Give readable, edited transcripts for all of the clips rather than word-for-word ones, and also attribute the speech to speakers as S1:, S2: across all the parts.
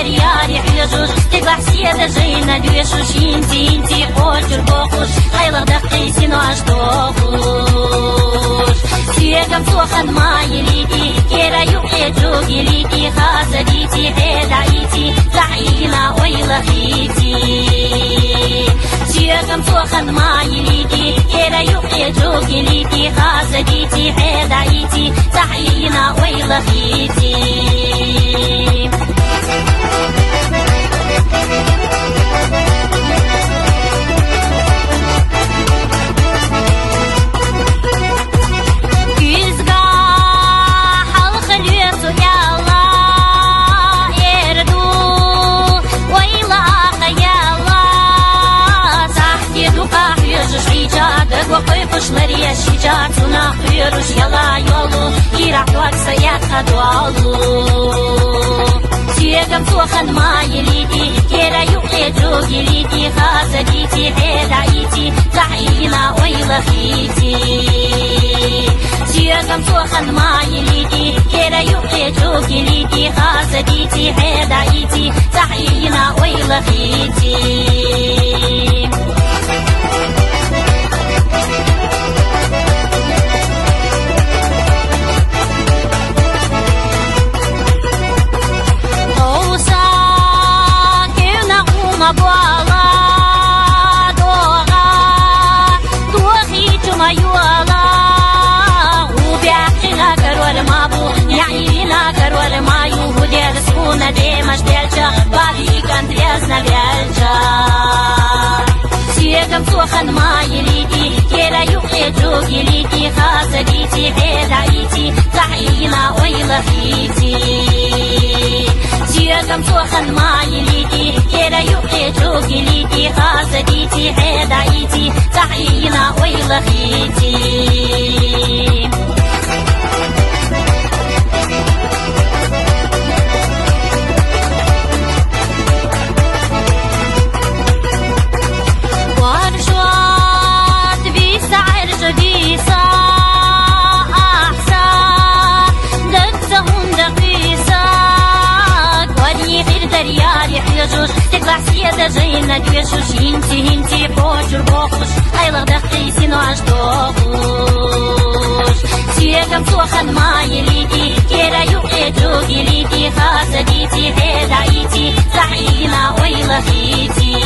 S1: درياري حيجوش تقلع سيادة جينا دويشوش انتي انتي قوش البوخوش غيلغ دقيسين وعشتوخوش سيقم سوخن ما يليدي كيرا يوقي جوغي ليدي خاصة ديتي هيد عيتي زعينا ويلغيتي سيقم سوخن ما يليدي كيرا يوقي جوغي ليدي خاصة ديتي هيد عيتي زعينا ويلغيتي وقفشلر يشجع تناقيرش يلا يولو يرح وكسيات خدوالو تيقم توخن ما يليدي كيرا يوقي جوغي ليدي خاصة ديتي هيد عيتي زعينا ويلخيتي تيقم توخن ما يليدي كيرا يوقي جوغي ليدي خاصة ديتي هيد عيتي زعينا ويلخيتي Demaš delča, balikan trijazna vjelča Sijegam suhan ma yelidi, kera yuqi jogi lidi Khasa diti heda iti, zahina waylahiti Sijegam suhan ma yelidi, kera yuqi jogi lidi Khasa diti heda iti, zahina waylahiti تقلع سيادة جينا دويشوش انتي قوش البوخوش غيلغ دقيسين وعشتوخوش سيقم سوخن ما يليدي كيرا يوقي جوغي ليدي خاصة ديتي هيد عيتي زعينا ويلخيتي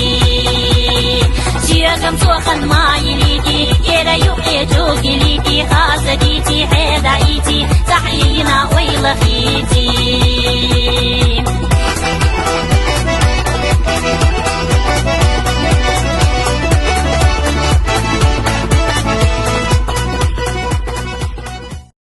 S1: سيقم سوخن ما يليدي كيرا يوقي جوغي ليدي خاصة ديتي هيد عيتي زعينا ويلخيتي